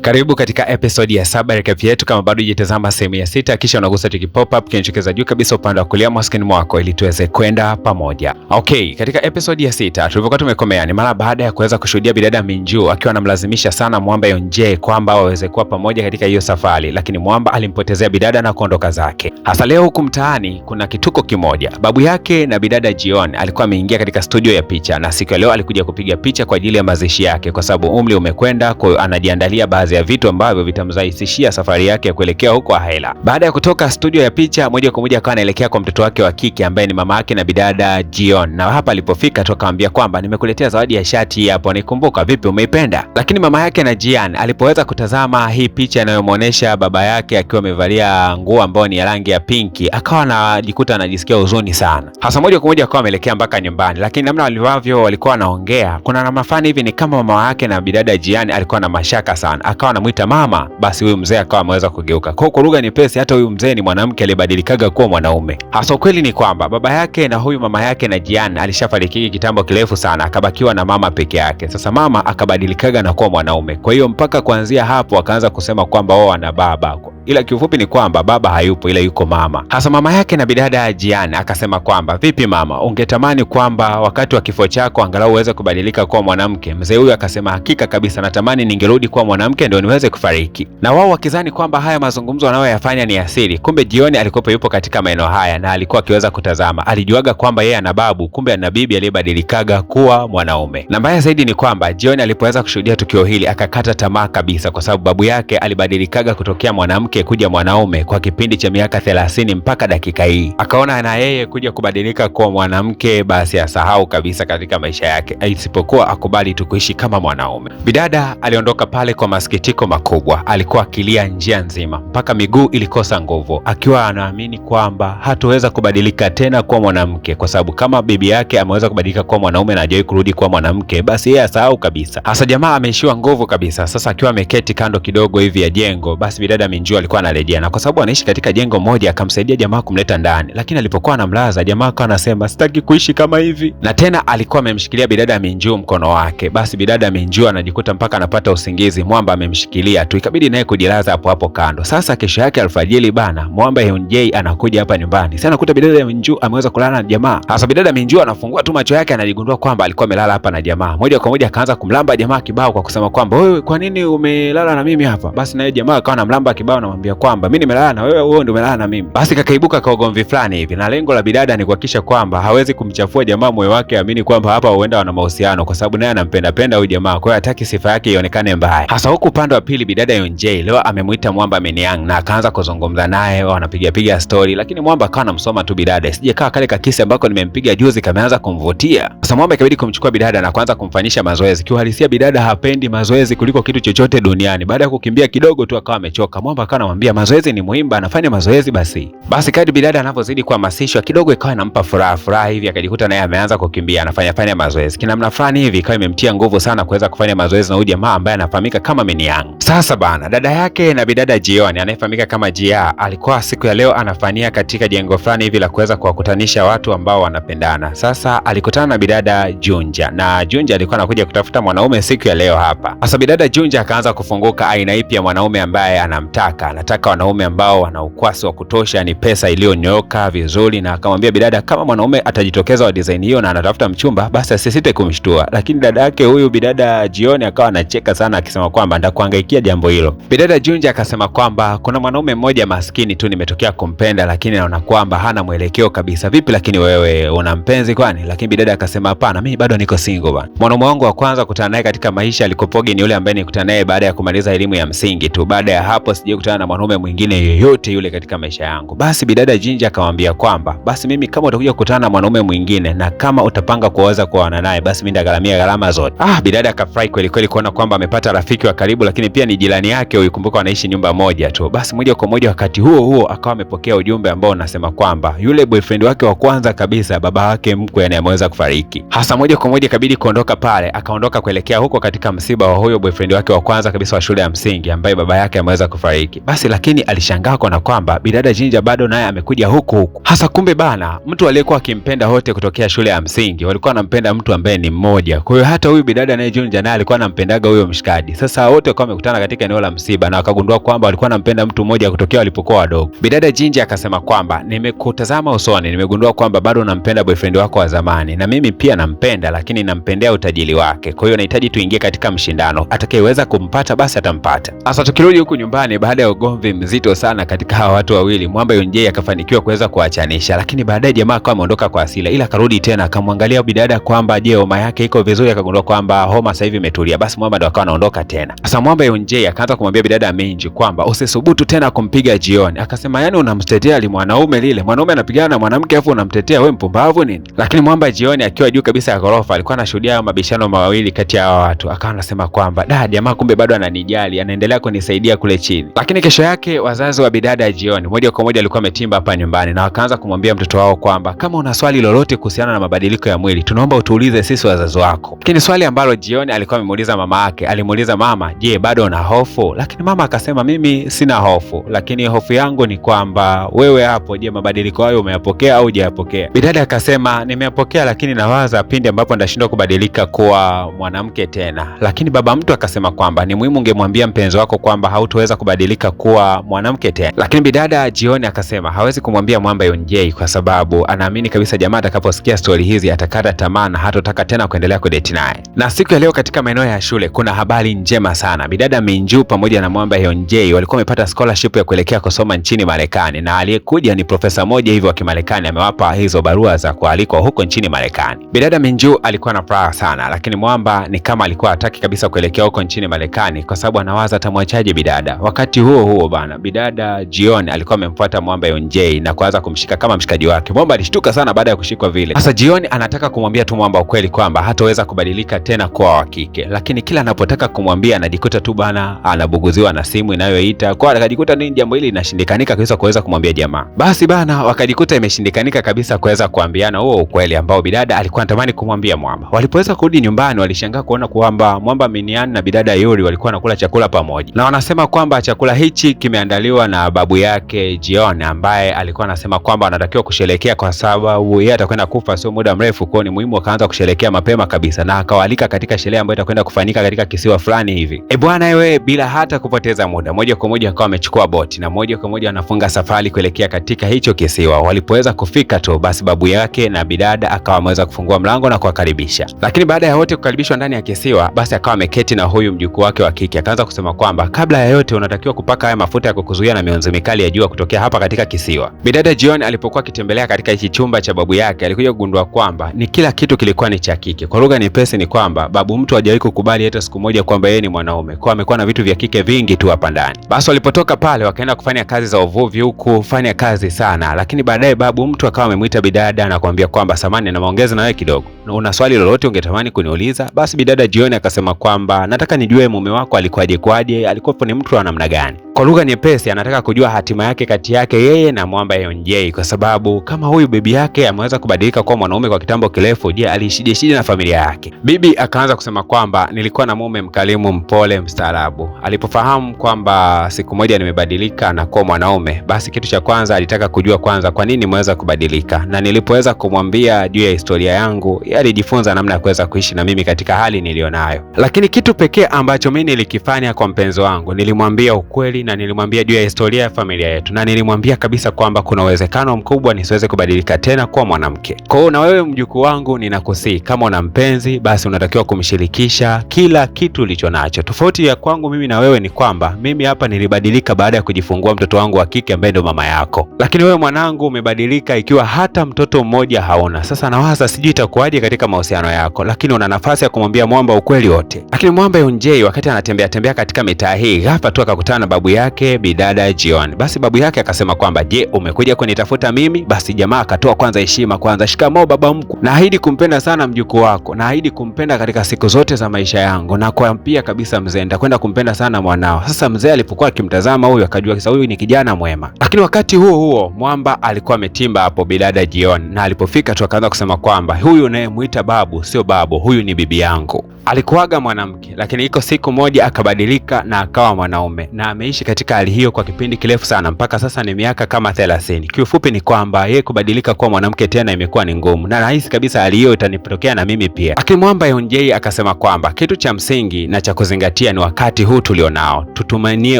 Karibu katika episode ya 7 recap yetu. Kama bado hujatazama sehemu ya 6, kisha unagusa tiki pop up kinachokeza juu kabisa upande wa kulia mwa screen mwako ili tuweze kwenda pamoja. Okay, katika episode ya 6 tulivyokuwa tumekomea ni mara baada ya kuweza kushuhudia bidada Minju akiwa anamlazimisha sana Mwamba Yonje kwamba waweze kuwa pamoja katika hiyo safari, lakini Mwamba alimpotezea bidada na kuondoka zake. Hasa leo huku mtaani kuna kituko kimoja. Babu yake na bidada Jion alikuwa ameingia katika studio ya picha, na siku ya leo alikuja kupiga picha kwa ajili ya mazishi yake kwa sababu umri umekwenda, kwa anajiandalia baadhi ya vitu ambavyo vitamrahisishia safari yake ya kuelekea huko Ahela. Baada ya kutoka studio ya picha, moja kwa moja akawa anaelekea kwa mtoto wake wa kike ambaye ni mama yake na bidada Jion, na hapa alipofika tu akamwambia kwamba nimekuletea zawadi ya shati hapo, nikumbuka vipi, umeipenda? Lakini mama yake na Jian alipoweza kutazama hii picha inayomuonesha baba yake akiwa amevalia nguo ambayo ni ya rangi ya pinki, akawa anajikuta anajisikia huzuni sana. Hasa moja kwa moja akawa ameelekea mpaka nyumbani, lakini namna walivyo walikuwa wanaongea, kuna namna fulani hivi ni kama mama yake na bidada Jian alikuwa na mashaka sana, akawa anamuita mama. Basi huyu mzee akawa ameweza kugeuka. Kwa lugha nyepesi, hata huyu mzee ni mwanamke aliyebadilikaga kuwa mwanaume. Hasa kweli ni kwamba baba yake na huyu mama yake na Jian alishafariki kitambo kirefu sana, akabakiwa na mama peke yake. Sasa mama akabadilikaga na kuwa mwanaume, kwa hiyo mpaka kuanzia hapo akaanza kusema kwamba wao wana baba, ila kiufupi ni kwamba baba hayupo ila yuko mama. Hasa mama yake na bidada Jian akasema kwamba vipi mama, ungetamani kwamba wakati wa kifo chako angalau uweze kubadilika kuwa mwanamke? Mzee huyu akasema hakika kabisa, natamani ningerudi kuwa mwanamke ndio niweze kufariki. Na wao wakizani kwamba haya mazungumzo wanayoyafanya ni asiri, kumbe Jion alikuwa yupo katika maeneo haya na alikuwa akiweza kutazama. Alijuaga kwamba yeye ana babu, kumbe ana bibi aliyebadilikaga kuwa mwanaume. Na mbaya zaidi ni kwamba Jion alipoweza kushuhudia tukio hili akakata tamaa kabisa, kwa sababu babu yake alibadilikaga kutokea mwanamke kuja mwanaume kwa kipindi cha miaka 30 mpaka dakika hii. Akaona na yeye kuja kubadilika kuwa mwanamke basi asahau kabisa katika maisha yake, isipokuwa akubali tu kuishi kama mwanaume. Bidada aliondoka pale kwa masikitiko makubwa, alikuwa akilia njia nzima mpaka miguu ilikosa nguvu, akiwa anaamini kwamba hataweza kubadilika tena kuwa mwanamke, kwa sababu kama bibi yake ameweza kubadilika kuwa mwanaume na hajawahi kurudi kuwa mwanamke, basi yeye asahau kabisa. Hasa jamaa ameishiwa nguvu kabisa. Sasa akiwa ameketi kando kidogo hivi ya jengo, basi bidada Minju alikuwa anarejea, na kwa sababu anaishi katika jengo moja akamsaidia jamaa kumleta ndani, lakini alipokuwa anamlaza jamaa akawa anasema sitaki kuishi kama hivi, na tena alikuwa amemshikilia bidada Minju mkono wake. Basi bidada Minju anajikuta mpaka anapata usingizi, Mwamba amemshikilia tu, ikabidi naye kujilaza hapo hapo kando. Sasa kesho yake alfajiri bana, Mwamba Yonje anakuja hapa nyumbani. Sasa anakuta bidada Minju ameweza kulala na jamaa. Sasa bidada Minju anafungua tu macho yake, anajigundua kwamba alikuwa amelala hapa na jamaa. Moja kwa moja akaanza kumlamba jamaa kibao kwa kusema kwamba wewe, kwa nini umelala na mimi hapa? Basi naye jamaa akawa anamlamba kibao na kumwambia kwamba mimi nimelala na wewe, wewe ndio umelala na mimi. Basi kakaibuka kwa ugomvi fulani hivi, na lengo la bidada ni kuhakikisha kwamba hawezi kumchafua jamaa moyo wake, amini kwamba hapa huenda wana mahusiano, kwa sababu naye anampenda huyu jamaa, kwa hiyo hataki sifa yake ionekane mbaya. Hasa huku upande wa pili bidada Yonje leo amemuita Mwamba Meniang na akaanza kuzungumza naye, wanapiga story, lakini Mwamba akawa anamsoma tu bidada, isije kaa kale kakisi ambako nimempiga juzi kameanza kumvutia. Sasa Mwamba ikabidi kumchukua bidada na kuanza kumfanyisha mazoezi. Kiuhalisia bidada hapendi mazoezi kuliko kitu chochote duniani. Baada ya kukimbia kidogo tu akawa amechoka. Mwamba akawa anamwambia mazoezi ni muhimu, anafanya mazoezi basi kadri bidada anavyozidi kuhamasishwa kidogo ikawa inampa furaha hivi, akajikuta naye ameanza kukimbia, anafanya mazoezi kinamna fulani hivi, ikawa imemtia nguvu sana kuweza kufanya mazoezi na huyu jamaa ambaye anafahamika kama Meniang. Sasa bana, dada yake na bidada Jion anayefahamika kama Jia alikuwa siku ya leo anafanyia katika jengo fulani hivi la kuweza kuwakutanisha watu ambao wanapendana. Sasa alikutana na bidada Junja, na Junja alikuwa anakuja kutafuta mwanaume siku ya leo hapa. Sasa bidada Junja akaanza kufunguka aina ipi ya mwanaume ambaye anamtaka. Anataka wanaume ambao wana ukwasi wa kutosha, ni pesa iliyonyoka vizuri, na akamwambia bidada kama mwanaume atajitokeza wa design hiyo na anatafuta mchumba basi asisite kumshtua. Lakini dada yake huyu bidada Jion akawa anacheka sana akisema kwamba ndakuhangaikia jambo hilo. Bidada Junja akasema kwamba kuna mwanaume mmoja maskini tu nimetokea kumpenda, lakini naona kwamba hana mwelekeo kabisa. Vipi lakini wewe una mpenzi kwani? Lakini bidada akasema hapana, mimi bado niko single bana. Mwanaume wangu wa kwanza kukutana naye katika maisha alikopoge ni yule ambaye nilikutana naye baada ya kumaliza elimu ya msingi tu. Baada ya hapo sijawahi kukutana na mwanaume mwingine yeyote yule katika maisha yangu. Basi bidada Jinja akamwambia kwamba basi mimi kama utakuja kukutana na mwanaume mwingine na kama utapanga kuweza kuoana naye basi mimi ndagharamia gharama zote. Bidada akafurahi kweli kweli kuona kwamba amepata rafiki wa karibu, lakini pia ni jirani yake, uikumbuka wanaishi nyumba moja tu. Basi moja kwa moja wakati huo akawa amepokea ujumbe ambao unasema kwamba yule boyfriend wake wa kwanza kabisa, baba wake mkwe, yani ameweza kufariki. Hasa moja kwa moja kabidi kuondoka pale, akaondoka kuelekea huko katika msiba wa huyo boyfriend wake wa kwanza kabisa wa shule ya msingi ambaye baba yake ameweza kufariki. Basi lakini alishangaa kwa kwamba bidada Jinja bado naye amekuja huku. Hasa kumbe bana, mtu aliyekuwa akimpenda wote kutokea shule ya msingi walikuwa wanampenda mtu ambaye ni mmoja. Kwa hiyo hata huyu bidada naye Jinja naye alikuwa anampendaga huyo mshikaji. Sasa wote wakawa wamekutana katika eneo la msiba na wakagundua kwamba walikuwa wanampenda mtu mmoja kutokea walipokuwa wadogo. Bidada Gingy akasema kwamba nimekutazama usoni, nimegundua kwamba bado unampenda boyfriend wako wa zamani, na mimi pia nampenda, lakini nampendea utajiri wake. Kwa hiyo nahitaji tuingie katika mshindano, atakayeweza kumpata basi atampata. Sasa tukirudi huku nyumbani, baada ya ugomvi mzito sana katika hawa watu wawili, Mwamba Yonjay akafanikiwa kuweza kuachanisha, lakini baadaye jamaa akawa ameondoka kwa hasira, ila akarudi tena akamwangalia bidada kwamba je, homa yake iko vizuri, akagundua kwamba homa sasa hivi imetulia. Basi Mwamba ndo akawa anaondoka tena. Sasa Mwamba Yonjay akaanza kumwambia bidada Minji kwamba usisubutu tena kumpiga jioni. Akasema yani unamtetea li mwanaume lile, mwanaume anapigana na mwanamke afu unamtetea wewe, mpumbavu nini? Lakini Mwamba jioni akiwa juu kabisa ya ghorofa alikuwa anashuhudia mabishano mawili kati ya watu, akawa anasema kwamba da, jamaa kumbe bado ananijali, anaendelea kunisaidia kule chini. Lakini kesho yake wazazi wa bidada jioni moja kwa moja alikuwa ametimba hapa nyumbani na wakaanza kumwambia mtoto wao kwamba kama una swali lolote kuhusiana na mabadiliko ya mwili tunaomba utuulize sisi wazazi wako. Lakini swali ambalo jioni alikuwa amemuuliza mama yake, alimuuliza mama, je, bado una hofu? Lakini mama akasema mimi sina hofu, lakini hofu yangu ni kwamba wewe hapo, je, mabadiliko hayo umeyapokea au hujayapokea? Bidada akasema nimeyapokea, lakini nawaza pindi ambapo ndashindwa kubadilika kuwa mwanamke tena. Lakini baba mtu akasema kwamba ni muhimu ungemwambia mpenzi wako kwamba hautoweza kubadilika kuwa mwanamke tena. Lakini bidada jioni akasema hawezi kumwambia Mwamba Yonjay kwa sababu anaamini kabisa jamaa atakaposikia stori hizi atakata tamaa na hatotaka tena kuendelea kudate naye. Na siku ya leo katika maeneo ya shule kuna habari njema sana. Bidada Minju pamoja na Mwamba Yonjay walikuwa wamepata scholarship ya kuelekea kusoma nchini Marekani, na aliyekuja ni profesa moja hivyo wa Kimarekani, amewapa hizo barua za kualikwa huko nchini Marekani. Bidada Minju alikuwa na furaha sana, lakini Mwamba ni kama alikuwa hataki kabisa kuelekea huko nchini Marekani kwa sababu anawaza atamwachaje bidada. Wakati huo huo bana, bidada jioni alikuwa amemfuata Mwamba Yonjay na kuanza kumshika kama mshikaji wake. Mwamba alishtuka sana baada ya kushikwa vile. Sasa jioni anataka kumwambia tu Mwamba ukweli kwamba hataweza kubadilika tena kuwa wa kike, lakini kila anapotaka kumwambia anajikuta tu bana anabuguziwa na simu inayoita. Kwa akajikuta nini jambo hili linashindikanika kabisa kuweza kumwambia jamaa. Basi bana wakajikuta imeshindikanika kabisa kuweza kuambiana huo ukweli ambao bidada alikuwa anatamani kumwambia Mwamba. Walipoweza kurudi nyumbani walishangaa kuona kwamba Mwamba Minian na bidada Yuri walikuwa wanakula chakula pamoja. Na wanasema kwamba chakula hichi kimeandaliwa na babu yake Jion, ambaye alikuwa anasema kwamba anatakiwa kusherehekea kwa sababu yeye atakwenda kufa sio muda mrefu, kwa ni muhimu akaanza kusherehekea mapema kabisa, na akawalika katika sherehe ambayo itakwenda kufanyika katika kisiwa fulani hivi. Bwana wewe, bila hata kupoteza muda moja kwa moja akawa amechukua boti na moja kwa moja anafunga safari kuelekea katika hicho kisiwa. Walipoweza kufika tu basi babu yake na bidada akawa ameweza kufungua mlango na kuwakaribisha. Lakini baada ya wote kukaribishwa ndani ya kisiwa, basi akawa ameketi na huyu mjukuu wake wa kike, akaanza kusema kwamba kabla ya yote unatakiwa kupaka haya mafuta ya kukuzuia na mionzi mikali ya jua kutokea hapa katika kisiwa. Bidada Jion alipokuwa akitembelea katika hichi chumba cha babu yake alikuja kugundua kwamba ni kila kitu kilikuwa ni cha kike. Kwa lugha nyepesi ni kwamba babu mtu hajawahi kukubali hata siku moja kwamba yeye ni mwanaume, kwa amekuwa na vitu vya kike vingi tu hapa ndani. Basi walipotoka pale wakaenda kufanya kazi za uvuvi huku, kufanya kazi sana, lakini baadaye babu mtu akawa amemwita bidada na kumwambia kwamba samani na maongezi na wewe kidogo, una swali lolote ungetamani kuniuliza? Basi bidada Jioni akasema kwamba nataka nijue mume wako alikuwaje kwaje, alikuwa ni mtu wa namna gani? Kwa lugha nyepesi anataka kujua hatima yake kati yake yeye na Mwamba Yonjay, kwa sababu kama huyu bibi yake ameweza kubadilika kuwa mwanaume kwa kitambo kirefu, je, alishije na familia yake? Bibi akaanza kusema kwamba nilikuwa na mume mkalimu, mpole, mstaarabu. Alipofahamu kwamba siku moja nimebadilika na kuwa mwanaume, basi kitu cha kwanza alitaka kujua kwanza kwa nini nimeweza kubadilika, na nilipoweza kumwambia juu ya historia yangu, yeye alijifunza namna ya kuweza kuishi na mimi katika hali nilionayo. Lakini kitu pekee ambacho mimi nilikifanya kwa mpenzi wangu, nilimwambia ukweli na nilimwambia juu ya historia ya familia yetu, na nilimwambia kabisa kwamba kuna uwezekano mkubwa nisiweze kubadilika tena kuwa mwanamke. Kwa hiyo na wewe mjukuu wangu, ninakusii kama una mpenzi basi unatakiwa kumshirikisha kila kitu ulicho nacho. Tofauti ya kwangu mimi na wewe ni kwamba mimi hapa nilibadilika baada ya kujifungua mtoto wangu wa kike ambaye ndo mama yako, lakini wewe mwanangu umebadilika ikiwa hata mtoto mmoja hauna. Sasa nawaza sijui itakuwaje katika mahusiano yako, lakini una nafasi ya kumwambia Mwamba ukweli wote. Lakini Mwamba Yonjay wakati anatembea katika mitaa hii, ghafla tu akakutana na babu yake bidada Jion. Basi babu yake akasema kwamba je, umekuja kunitafuta mimi? Basi jamaa akatoa kwanza heshima kwanza, shikamoo baba mkuu, naahidi kumpenda sana mjukuu wako, naahidi kumpenda katika siku zote za maisha yangu, na kuambia kabisa mzee nitakwenda kumpenda sana mwanao. Sasa mzee alipokuwa akimtazama huyu akajua kisa huyu ni kijana mwema. Lakini wakati huo huo Mwamba alikuwa ametimba hapo bidada Jion, na alipofika tu akaanza kusema kwamba huyu unayemuita babu sio babu, huyu ni bibi yangu. Alikuwaga mwanamke lakini iko siku moja akabadilika na akawa mwanaume, na ameishi ameishi katika hali hiyo kwa kipindi kirefu sana, mpaka sasa ni miaka kama 30. Kiufupi ni kwamba yeye kubadilika kuwa mwanamke tena imekuwa ni ngumu, na rahisi kabisa hali hiyo itanipotokea na mimi pia. Akimwomba Yonjay akasema kwamba kitu cha msingi na cha kuzingatia ni wakati huu tulionao, tutumanie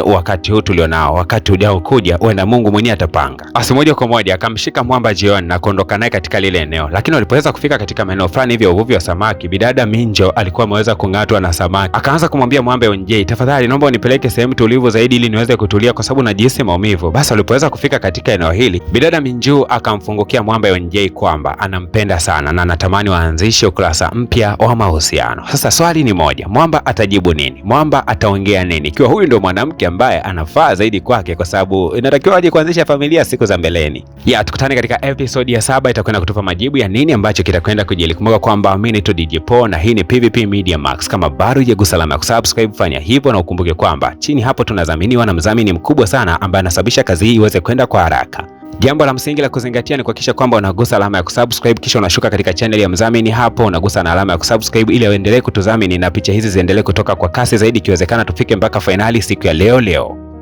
wakati huu tulionao, wakati ujao kuja huenda Mungu mwenyewe atapanga. Basi moja kwa moja akamshika mwamba Jeon na kuondoka naye katika lile eneo, lakini walipoweza kufika katika maeneo fulani hivi ya uvuvi wa samaki, bidada Minjo alikuwa ameweza kung'atwa na samaki. Akaanza kumwambia mwamba Yonjay, tafadhali naomba unipeleke sehemu tulivu zaidi ili niweze kutulia kwa sababu najihisi maumivu. Basi walipoweza kufika katika eneo hili, bidada Minju akamfungukia mwamba Yonjay kwamba anampenda sana na anatamani waanzishe ukurasa mpya wa mahusiano. Sasa swali ni moja, mwamba atajibu nini? Mwamba ataongea nini ikiwa huyu ndio mwanamke ambaye anafaa zaidi kwake, kwa sababu inatakiwa aje kuanzisha familia siku za mbeleni. Tukutane katika episode ya 7, itakwenda kutupa majibu ya nini ambacho kitakwenda kujili. Kumbuka kwamba mimi ni DJ Paul na hii ni PVP Media Max. Kama bado hujagusa alama ya kusubscribe, fanya hivyo, na ukumbuke kwamba chini hapo tunadhaminiwa na mdhamini mkubwa sana ambaye anasababisha kazi hii iweze kwenda kwa haraka. Jambo la msingi la kuzingatia ni kuhakikisha kwamba unagusa alama ya kusubscribe, kisha unashuka katika channel ya mdhamini. Hapo unagusa na alama ya kusubscribe ili aendelee kutudhamini na picha hizi ziendelee kutoka kwa kasi zaidi, ikiwezekana tufike mpaka finali siku ya leo.